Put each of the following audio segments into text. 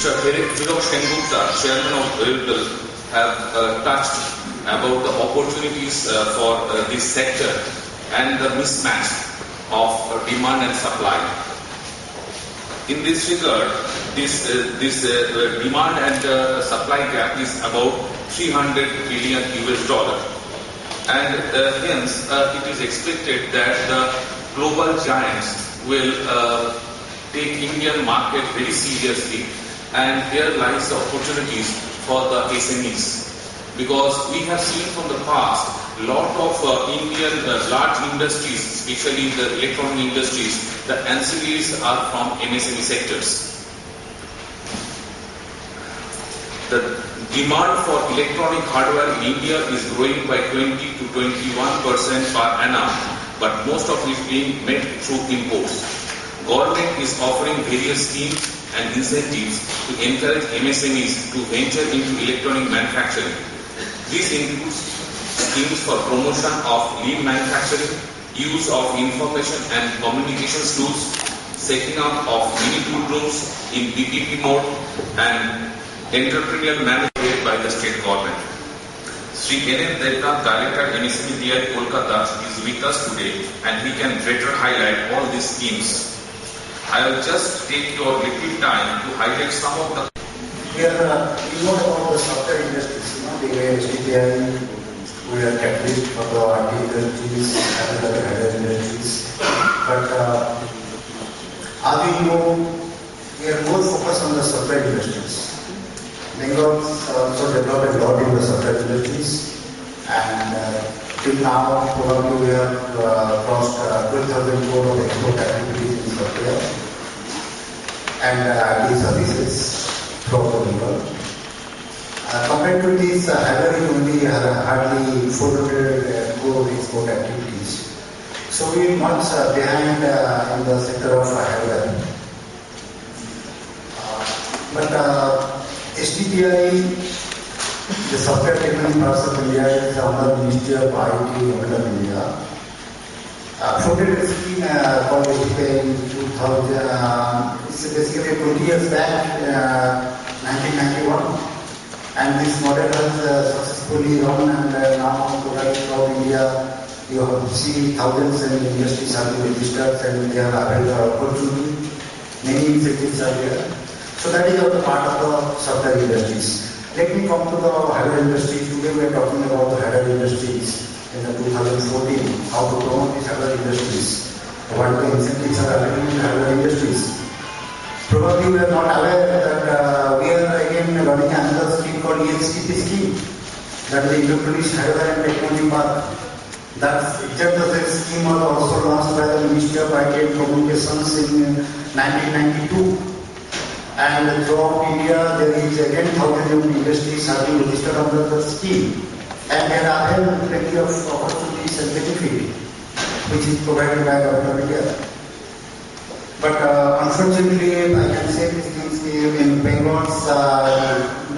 Mr. Hirok Sengupta, Chairman of Railtel, have touched about the opportunities for this sector and the mismatch of demand and supply. In this regard, this demand and supply gap is about $300 billion US, and hence it is expected that the global giants will take Indian market very seriously, and here lies the opportunities for the SMEs. Because we have seen from the past lot of Indian large industries, especially in the electronic industries, the ancillaries are from MSME sectors. The demand for electronic hardware in India is growing by 20 to 21% per annum, but most of it is being met through imports. Government is offering various schemes and incentives to encourage MSMEs to venture into electronic manufacturing. This includes schemes for promotion of lean manufacturing, use of information and communications tools, setting up of mini tool rooms in PPP mode, and entrepreneurial management by the state government. Sri N.N. Devnath, Director MSME DI Kolkata, is with us today, and he can better highlight all these schemes. I will just take your little time to highlight some of the. Here, you know about the software industries, the STPI, we are catalyst for the IT industries and other header industries. But as we know, we are more focused on the software industries. Bengal also developed a lot in the software industries, and till now, probably we have crossed 12,000 crore of export activities in software and IT services throughout the world. Compared to this, hardware is only hardly 400 crore export activities. So we are much behind in the sector of hardware. But STPI, the Software Technology Parks of India, is under the Ministry of IT of India. Floated a scheme called STPI in 2000. It's basically 20 years back, 1991. And this model has successfully run, and now totally throughout India, you have seen thousands of industries have been registered, and they have available opportunity. Many incentives are there. So that is also part of the software industries. Let me come to the hardware industries. Today we are talking about the hardware industries in the 2014, how to promote these hardware industries, what the incentives are available in hardware industries. Probably we are not aware that we are again running another scheme called ESTP scheme, that is the Electronics Hardware and Technology Park. That just the same scheme was also launched by the Ministry of IT and Communications in 1992. And throughout India, there is again thousands of industries have been registered under the scheme. And there are plenty of opportunities and benefit which is provided by Government of India. But unfortunately, I can say this scheme in Bengal,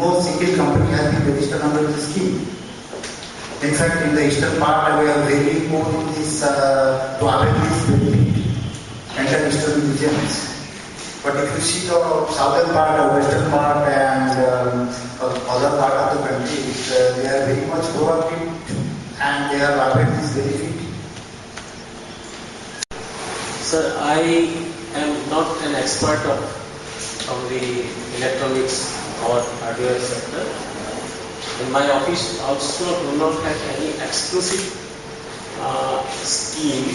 no single company has been registered under the scheme. In fact, in the eastern part, we are very more in this to avail this benefit, entire eastern regions. But if you see the southern part, or western part, and other part of the country, they are very much proactive and they are available this benefit. Sir, I am not an expert of the electronics or hardware sector. In my office also do not have any exclusive scheme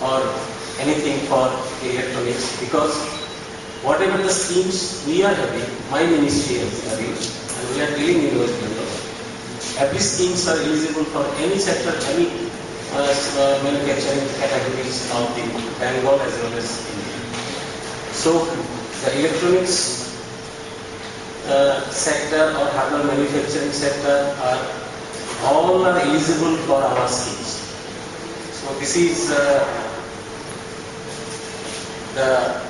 or anything for electronics, because whatever the schemes we are having, my ministry is having, and we are dealing in those members, every schemes are eligible for any sector, any manufacturing categories of the Bengal as well as India. So the electronics sector or hardware manufacturing sector all are eligible for our schemes. So this is the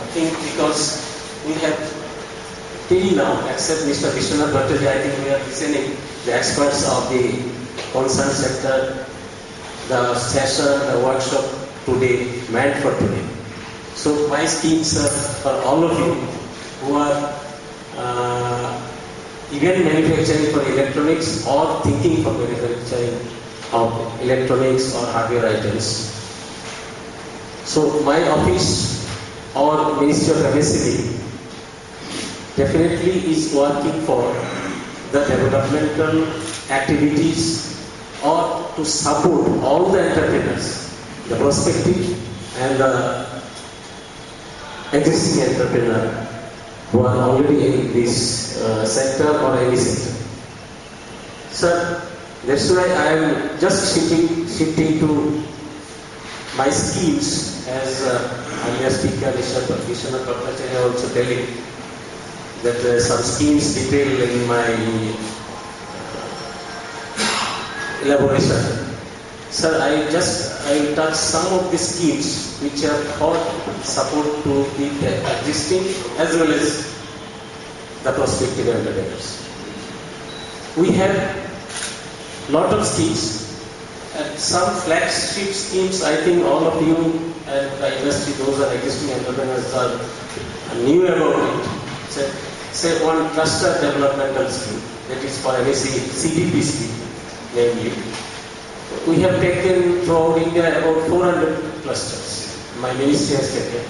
thing, because we have till now, except Mr. Vishwanath Bhattaji, I think we are listening the experts of the concerned sector, the session, the workshop today meant for today. So my schemes are for all of you, who are even manufacturing for electronics or thinking for manufacturing of electronics or hardware items. So my office or Ministry of MSME definitely is working for the developmental activities or to support all the entrepreneurs, the prospective and the existing entrepreneur who are already in this sector or any sector. Sir, that's why I am just shifting to my schemes, as earlier speaker, Mr. Vishwanath Bhattacharya also telling that some schemes detailed in my elaboration. Sir, I touch some of the schemes which are for support to the existing as well as the prospective entrepreneurs. We have lot of schemes and some flagship schemes. I think all of you and the industry, those are existing entrepreneurs, are new about it. Say one cluster developmental scheme, that is for MSc CDP scheme, namely. We have taken throughout India about 400 clusters. My ministry has taken.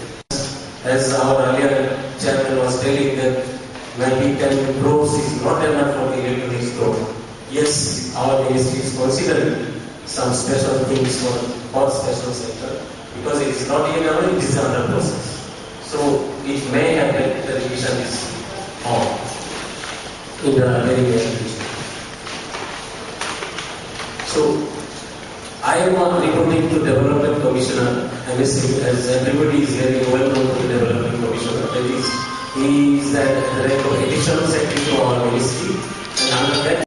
As our earlier chairman was telling that 90-10 crores is not enough for the electronics growth. Yes, our ministry is considering some special things for special sector because it is not yet done, it is under process. So it may happen the revision is on in the very near future. So I am reporting to Development Commissioner, MSc, as everybody is very well known to the Development Commissioner. That is, he is at the rank of Additional Secretary to our Ministry.